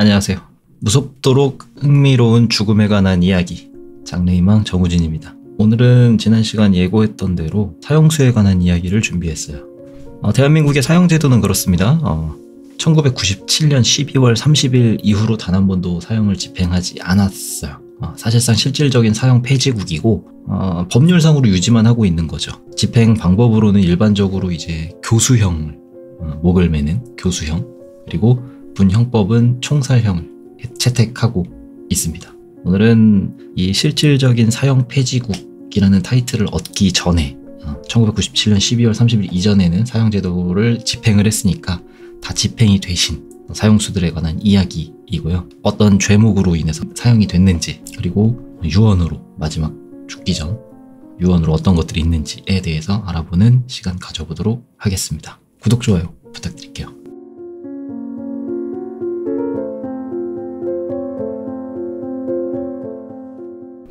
안녕하세요. 무섭도록 흥미로운 죽음에 관한 이야기, 장래희망 정우진입니다. 오늘은 지난 시간 예고했던 대로 사형수에 관한 이야기를 준비했어요. 대한민국의 사형제도는 그렇습니다. 1997년 12월 30일 이후로 단 한 번도 사형을 집행하지 않았어요. 사실상 실질적인 사형 폐지국이고 법률상으로 유지만 하고 있는 거죠. 집행 방법으로는 일반적으로 이제 교수형을 목을 매는 교수형, 그리고 분형법은 총살형을 채택하고 있습니다. 오늘은 이 실질적인 사형 폐지국이라는 타이틀을 얻기 전에 1997년 12월 30일 이전에는 사형제도를 집행을 했으니까 다 집행이 되신 사형수들에 관한 이야기이고요. 어떤 죄목으로 인해서 사형이 됐는지, 그리고 유언으로 마지막 죽기 전 유언으로 어떤 것들이 있는지에 대해서 알아보는 시간 가져보도록 하겠습니다. 구독, 좋아요 부탁드릴게요.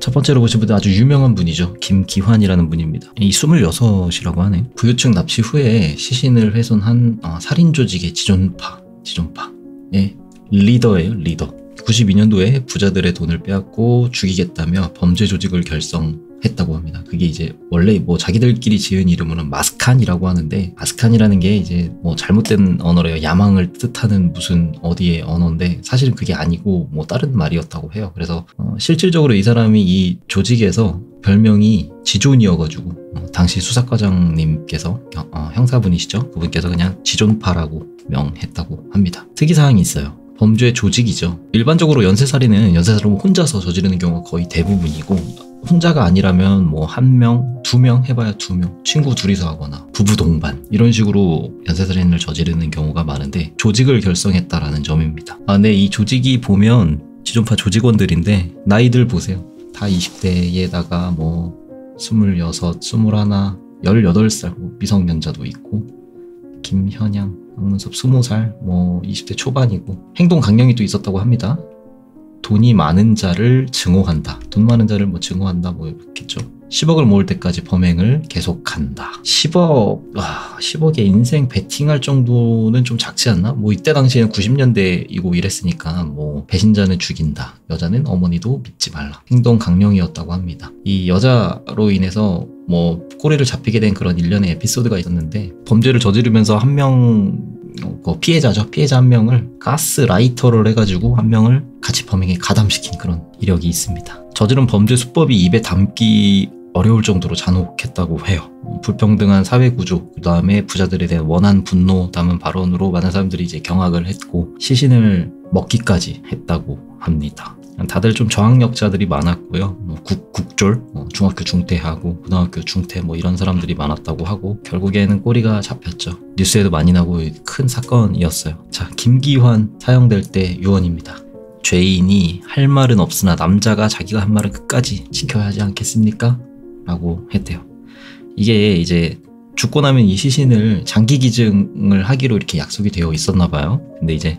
첫 번째로 보신 분은 아주 유명한 분이죠. 김기환이라는 분입니다. 이 26이라고 하네. 부유층 납치 후에 시신을 훼손한 살인 조직의 지존파의 리더예요. 리더. 92년도에 부자들의 돈을 빼앗고 죽이겠다며 범죄 조직을 결성했다고 합니다. 그게 이제 원래 자기들끼리 지은 이름으로는 마스칸이라고 하는데, 마스칸이라는 게 이제 잘못된 언어래요. 야망을 뜻하는 무슨 어디의 언어인데 사실은 그게 아니고 다른 말이었다고 해요. 그래서 실질적으로 이 사람이 이 조직에서 별명이 지존이어가지고 당시 수사과장님께서 형사분이시죠. 그분께서 그냥 지존파라고 명했다고 합니다. 특이사항이 있어요. 범죄 조직이죠. 일반적으로 연쇄살인은 혼자서 저지르는 경우가 거의 대부분이고, 혼자가 아니라면 1명, 2명 해봐야 2명, 친구 둘이서 하거나 부부 동반 이런 식으로 연쇄살인을 저지르는 경우가 많은데, 조직을 결성했다라는 점입니다. 네, 이 조직이 보면 지존파 조직원들인데 나이들 보세요. 다 20대에다가 26, 21, 18살 미성년자도 있고, 김현양, 박문섭 20살, 20대 초반이고, 행동 강령이 또 있었다고 합니다. 돈이 많은 자를 증오한다. 돈 많은 자를 증오한다 이렇겠죠. 10억을 모을 때까지 범행을 계속한다. 10억에 인생 베팅할 정도는 좀 작지 않나? 이때 당시에는 90년대이고 이랬으니까 배신자는 죽인다. 여자는 어머니도 믿지 말라. 행동 강령이었다고 합니다. 이 여자로 인해서 꼬리를 잡히게 된 그런 일련의 에피소드가 있었는데, 범죄를 저지르면서 한 명, 피해자죠. 피해자 한 명을 가스 라이터를 해가지고 한 명을 같이 범행에 가담시킨 그런 이력이 있습니다. 저지른 범죄 수법이 입에 담기 어려울 정도로 잔혹했다고 해요. 불평등한 사회구조, 그 다음에 부자들에 대한 원한 분노 담은 발언으로 많은 사람들이 이제 경악을 했고, 시신을 먹기까지 했다고 합니다. 다들 좀 저학력자들이 많았고요. 국졸, 중학교 중퇴하고 고등학교 중퇴 이런 사람들이 많았다고 하고, 결국에는 꼬리가 잡혔죠. 뉴스에도 많이 나고 큰 사건이었어요. 자, 김기환 사형될 때 유언입니다. 죄인이 할 말은 없으나 남자가 자기가 한 말은 끝까지 지켜야 하지 않겠습니까? 라고 했대요. 이게 이제 죽고 나면 이 시신을 장기 기증을 하기로 이렇게 약속이 되어 있었나 봐요. 근데 이제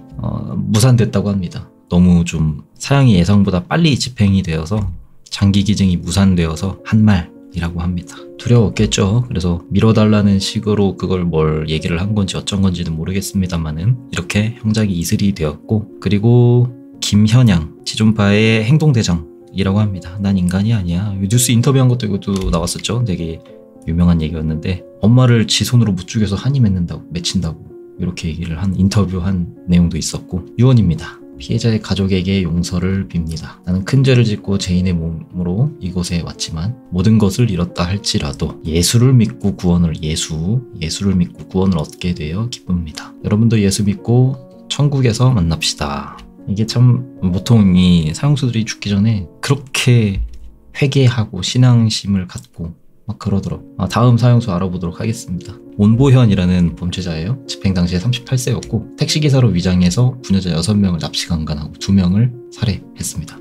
무산됐다고 합니다. 너무 좀 사형이 예상보다 빨리 집행이 되어서 장기 기증이 무산되어서 한 말이라고 합니다. 두려웠겠죠. 그래서 밀어달라는 식으로 그걸 뭘 얘기를 한 건지 어쩐 건지는 모르겠습니다만은 이렇게 형장이 이슬이 되었고, 그리고 김현양 지존파의 행동대장이라고 합니다. 난 인간이 아니야. 뉴스 인터뷰한 것도 이것도 나왔었죠. 되게 유명한 얘기였는데, 엄마를 지 손으로 못 죽여서 한이 맺힌다고 이렇게 얘기를 한 인터뷰한 내용도 있었고, 유언입니다. 피해자의 가족에게 용서를 빕니다. 나는 큰 죄를 짓고 죄인의 몸으로 이곳에 왔지만 모든 것을 잃었다 할지라도 예수를 믿고 구원을 얻게 되어 기쁩니다. 여러분도 예수 믿고 천국에서 만납시다. 이게 참 보통 이 사형수들이 죽기 전에 그렇게 회개하고 신앙심을 갖고 그러더라고. 다음 사형수 알아보도록 하겠습니다. 온보현이라는 범죄자예요. 집행 당시에 38세였고 택시기사로 위장해서 부녀자 6명을 납치강간하고 2명을 살해했습니다.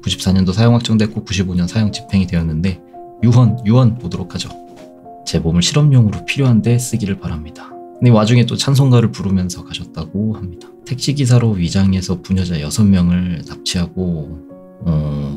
94년도 사형 확정됐고 95년 사형 집행이 되었는데, 유언 보도록 하죠. 제 몸을 실험용으로 필요한데 쓰기를 바랍니다. 근데 와중에 또 찬송가를 부르면서 가셨다고 합니다. 택시기사로 위장해서 부녀자 6명을 납치하고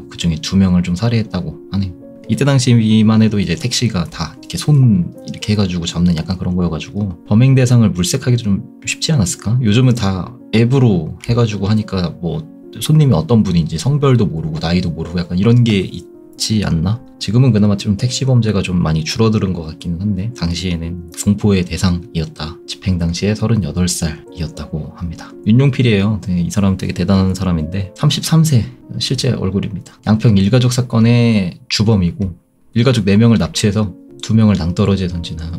그 중에 2명을 좀 살해했다고 하네요. 이때 당시만 해도 이제 택시가 다 이렇게 손 이렇게 해가지고 잡는 약간 그런 거여가지고 범행 대상을 물색하기도 좀 쉽지 않았을까? 요즘은 다 앱으로 해가지고 하니까 뭐 손님이 어떤 분인지 성별도 모르고 나이도 모르고 약간 이런 게 있지 않나? 지금은 그나마 좀 택시 범죄가 좀 많이 줄어드는 것 같기는 한데 당시에는 공포의 대상이었다. 집행 당시에 38살이었다고 합니다. 윤용필이에요. 이 사람 되게 대단한 사람인데 33세 실제 얼굴입니다. 양평 일가족 사건의 주범이고 일가족 4명을 납치해서 2명을 낭떠러지에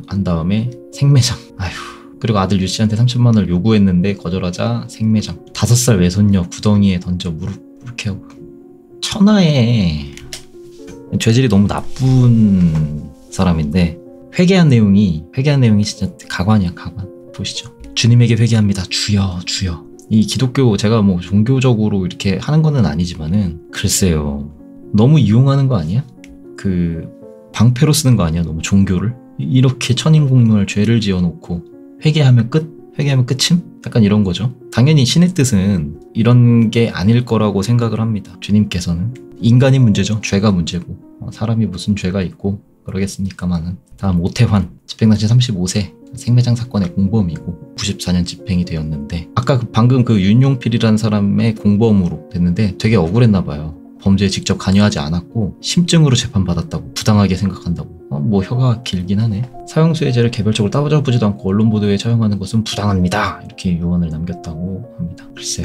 한 다음에 생매장. 아휴. 그리고 아들 유씨한테 3천만 원을 요구했는데 거절하자 생매장. 5살 외손녀 구덩이에 던져 무릎 캐고. 천하의 죄질이 너무 나쁜 사람인데 회개한 내용이 진짜 가관이야. 가관. 보시죠. 주님에게 회개합니다. 주여 주여. 이 기독교 제가 뭐 종교적으로 이렇게 하는 거는 아니지만은 글쎄요. 너무 이용하는 거 아니야? 그 방패로 쓰는 거 아니야? 너무 종교를? 이렇게 천인공노할 죄를 지어놓고 회개하면 끝? 회개하면 끝임? 약간 이런 거죠. 당연히 신의 뜻은 이런 게 아닐 거라고 생각을 합니다. 주님께서는 인간이 문제죠. 죄가 문제고 사람이 무슨 죄가 있고 그러겠습니까마는. 다음 오태환 집행 당시 35세 생매장 사건의 공범이고 94년 집행이 되었는데 아까 방금 그 윤용필이라는 사람의 공범으로 됐는데 되게 억울했나 봐요. 범죄에 직접 관여하지 않았고 심증으로 재판받았다고 부당하게 생각한다고. 뭐 혀가 길긴 하네. 사형수혜제를 개별적으로 따져보지도 않고 언론 보도에 처형하는 것은 부당합니다. 이렇게 요원을 남겼다고 합니다. 글쎄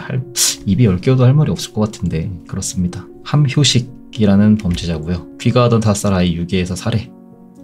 입이 10개여도 할 말이 없을 것 같은데 그렇습니다. 함효식이라는 범죄자고요. 귀가하던 5살 아이 유괴해서 살해,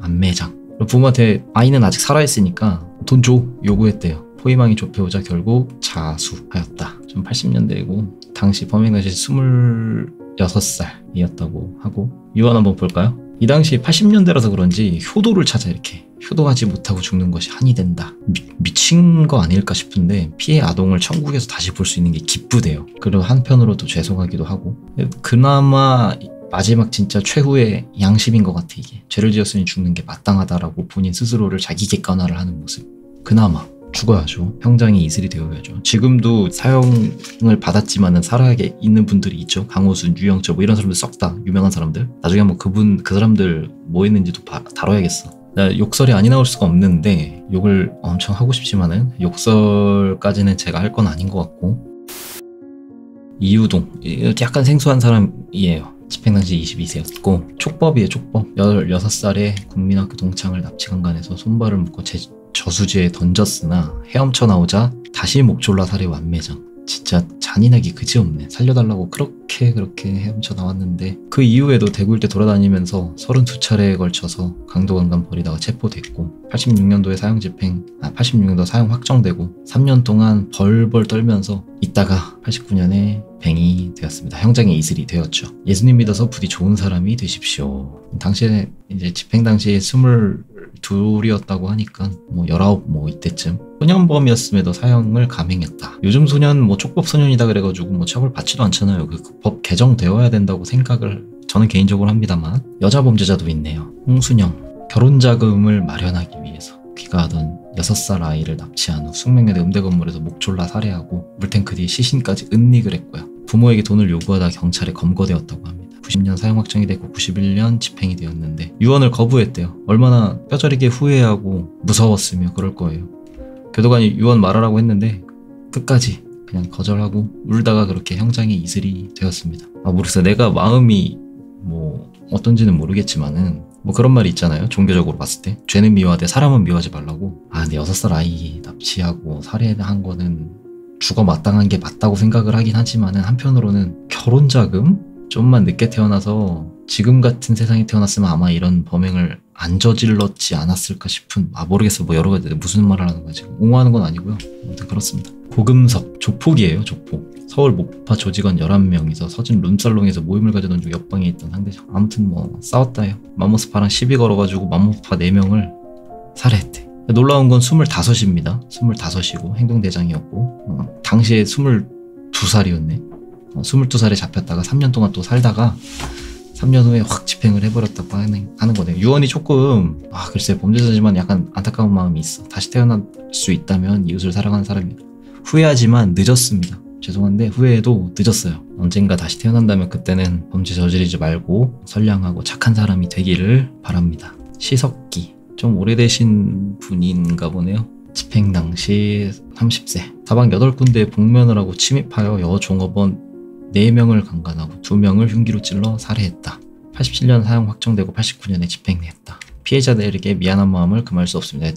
안매장. 부모한테 아이는 아직 살아있으니까 돈 줘 요구했대요. 포위망이 좁혀오자 결국 자수하였다. 좀 80년대이고 당시 범행 당시 26살이었다고 하고. 유언 한번 볼까요? 이 당시 80년대라서 그런지 효도를 찾아 이렇게 효도하지 못하고 죽는 것이 한이 된다. 미친 거 아닐까 싶은데 피해 아동을 천국에서 다시 볼 수 있는 게 기쁘대요. 그리고 한편으로도 죄송하기도 하고. 그나마 마지막 진짜 최후의 양심인 것 같아. 이게 죄를 지었으니 죽는 게 마땅하다라고 본인 스스로를 자기 객관화를 하는 모습. 그나마 죽어야죠. 형장이 이슬이 되어야죠. 지금도 사형을 받았지만은 살아야 있는 분들이 있죠. 강호순, 유영철 뭐 이런 사람들 썩 다 유명한 사람들. 나중에 한번 그 사람들 뭐 했는지도 다뤄야겠어. 나 욕설이 아니 나올 수가 없는데 욕을 엄청 하고 싶지만은 욕설까지는 제가 할 건 아닌 것 같고. 이유동 이렇게 약간 생소한 사람이에요. 집행 당시 22세였고 촉법이에요. 촉법. 16살에 국민학교 동창을 납치강간해서 손발을 묶어 저수지에 던졌으나 헤엄쳐 나오자 다시 목졸라 살해 완매장. 진짜 잔인하기 그지없네. 살려달라고 그렇게 헤엄쳐 나왔는데 그 이후에도 대구 일대 돌아다니면서 32차례에 걸쳐서 강도강간 벌이다가 체포됐고 86년도에 86년도 사형 확정되고 3년 동안 벌벌 떨면서 있다가 89년에 뱅이 되었습니다. 형장의 이슬이 되었죠. 예수님 믿어서 부디 좋은 사람이 되십시오. 당시에 이제 집행 당시에 22이었다고 하니까 뭐 19 뭐 이때쯤 소년범이었음에도 사형을 감행했다. 요즘 소년 뭐 촉법 소년이다 그래가지고 뭐 처벌 받지도 않잖아요. 그 법 개정되어야 된다고 생각을 저는 개인적으로 합니다만. 여자 범죄자도 있네요. 홍순영. 결혼 자금을 마련하기 위해서 귀가하던 6살 아이를 납치한 후 숙명여대 음대 건물에서 목졸라 살해하고 물탱크 뒤에 시신까지 은닉을 했고요. 부모에게 돈을 요구하다 경찰에 검거되었다고 합니다. 90년 사형 확정이 됐고 91년 집행이 되었는데 유언을 거부했대요. 얼마나 뼈저리게 후회하고 무서웠으며 그럴 거예요. 교도관이 유언 말하라고 했는데 끝까지 그냥 거절하고 울다가 그렇게 형장의 이슬이 되었습니다. 모르겠어요. 내가 마음이 뭐 어떤지는 모르겠지만은 뭐 그런 말이 있잖아요. 종교적으로 봤을 때 죄는 미워하되 사람은 미워하지 말라고. 근데 6살 아이 납치하고 살해한 거는 죽어 마땅한 게 맞다고 생각을 하긴 하지만은 한편으로는 결혼 자금? 좀만 늦게 태어나서 지금 같은 세상에 태어났으면 아마 이런 범행을 안 저질렀지 않았을까 싶은. 모르겠어. 뭐 여러 가지 무슨 말을 하는 거야 지금. 옹호하는 건 아니고요. 아무튼 그렇습니다. 고금석 조폭이에요. 조폭. 서울 모파 조직원 11명이서 서진 룸살롱에서 모임을 가져던 중 옆방에 있던 상대죠. 아무튼 뭐 싸웠다요. 맘모스파랑 시비 걸어가지고 맘모스파 4명을 살해했대. 놀라운 건 25입니다. 25이고 행동대장이었고 당시에 22살이었네. 22살에 잡혔다가 3년 동안 또 살다가 3년 후에 확 집행을 해버렸다고 하는 거네요. 유언이 조금 글쎄 범죄자지만 약간 안타까운 마음이 있어. 다시 태어날 수 있다면 이웃을 사랑하는 사람이다. 후회하지만 늦었습니다. 죄송한데 후회해도 늦었어요. 언젠가 다시 태어난다면 그때는 범죄 저지르지 말고 선량하고 착한 사람이 되기를 바랍니다. 시석기, 좀 오래되신 분인가 보네요. 집행 당시 30세. 사방 8군데에 복면을 하고 침입하여 여종업원 4명을 강간하고 2명을 흉기로 찔러 살해했다. 87년 사형 확정되고 89년에 집행했다. 피해자들에게 미안한 마음을 금할 수 없습니다.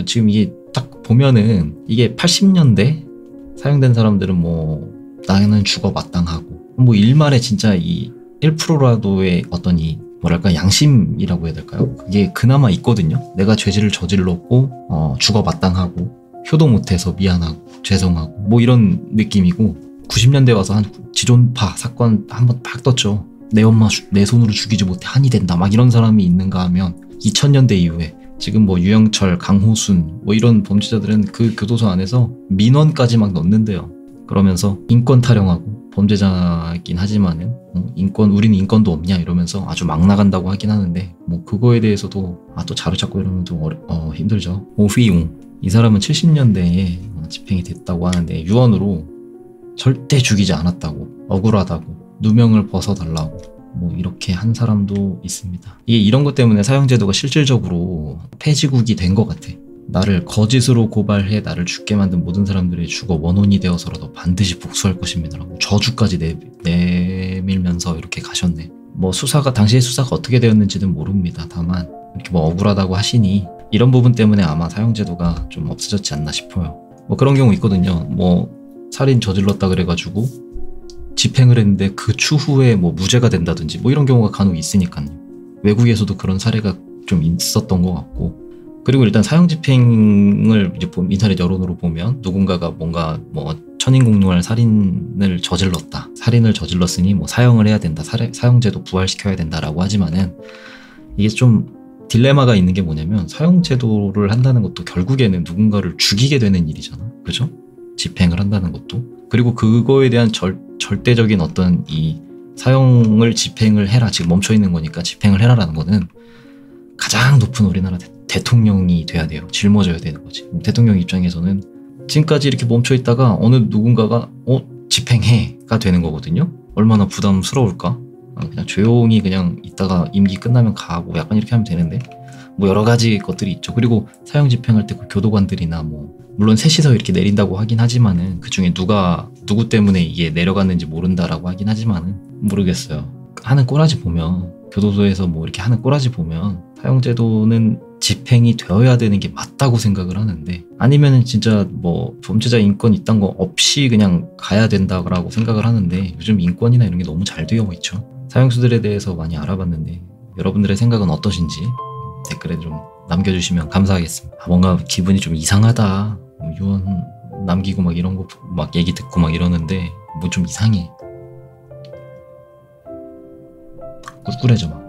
지금 이게 딱 보면은 이게 80년대 사형된 사람들은 뭐 나는 죽어 마땅하고 뭐 일말에 진짜 이 1%라도의 어떤 이 뭐랄까 양심이라고 해야 될까요? 그게 그나마 있거든요. 내가 죄질을 저질렀고 죽어 마땅하고 효도 못해서 미안하고 죄송하고 뭐 이런 느낌이고 90년대 와서 한 지존파 사건 한번 팍 떴죠. 내 엄마 내 손으로 죽이지 못해 한이 된다 막 이런 사람이 있는가 하면 2000년대 이후에 지금 뭐 유영철, 강호순 뭐 이런 범죄자들은 그 교도소 안에서 민원까지 막 넣는데요. 그러면서 인권 타령하고 범죄자이긴 하지만은 우리는 인권도 없냐 이러면서 아주 막 나간다고 하긴 하는데 뭐 그거에 대해서도 또 자루잡고 이러면 좀 힘들죠. 오휘용, 이 사람은 70년대에 집행이 됐다고 하는데 유언으로 절대 죽이지 않았다고, 억울하다고, 누명을 벗어달라고 뭐 이렇게 한 사람도 있습니다. 이게 이런 것 때문에 사형제도가 실질적으로 폐지국이 된 것 같아. 나를 거짓으로 고발해 나를 죽게 만든 모든 사람들의 주거 원혼이 되어서라도 반드시 복수할 것입니다 라고 저주까지 내밀면서 이렇게 가셨네. 뭐 당시의 수사가 어떻게 되었는지는 모릅니다. 다만 이렇게 뭐 억울하다고 하시니 이런 부분 때문에 아마 사형제도가 좀 없어졌지 않나 싶어요. 뭐 그런 경우 있거든요. 뭐 살인 저질렀다 그래가지고 집행을 했는데 그 추후에 뭐 무죄가 된다든지 뭐 이런 경우가 간혹 있으니까요. 외국에서도 그런 사례가 좀 있었던 것 같고, 그리고 일단 사형 집행을 이제 인터넷 여론으로 보면 누군가가 뭔가 뭐 천인공노할 살인을 저질렀으니 뭐 사형을 해야 된다, 사형제도 부활시켜야 된다라고 하지만은 이게 좀 딜레마가 있는 게 뭐냐면 사형제도를 한다는 것도 결국에는 누군가를 죽이게 되는 일이잖아, 그죠? 집행을 한다는 것도. 그리고 그거에 대한 절대적인 어떤 이 사형을 집행을 해라, 지금 멈춰 있는 거니까 집행을 해라라는 거는 가장 높은 우리나라 대통령이 돼야 돼요. 짊어져야 되는 거지. 대통령 입장에서는 지금까지 이렇게 멈춰 있다가 어느 누군가가 집행해가 되는 거거든요. 얼마나 부담스러울까? 그냥 조용히 그냥 있다가 임기 끝나면 가고 약간 이렇게 하면 되는데 뭐 여러 가지 것들이 있죠. 그리고 사형 집행할 때 그 교도관들이나 뭐 물론 셋이서 이렇게 내린다고 하긴 하지만은 그 중에 누구 때문에 이게 내려갔는지 모른다라고 하긴 하지만은 모르겠어요. 하는 꼬라지 보면, 교도소에서 뭐 이렇게 하는 꼬라지 보면 사형제도는 집행이 되어야 되는 게 맞다고 생각을 하는데, 아니면은 진짜 뭐 범죄자 인권 이딴 거 없이 그냥 가야 된다고 생각을 하는데, 요즘 인권이나 이런 게 너무 잘 되어 있죠. 사형수들에 대해서 많이 알아봤는데 여러분들의 생각은 어떠신지 댓글에 좀 남겨주시면 감사하겠습니다. 뭔가 기분이 좀 이상하다, 유언 남기고 막 이런 거 막 얘기 듣고 막 이러는데 뭐 좀 이상해. 꿀꿀해져 막.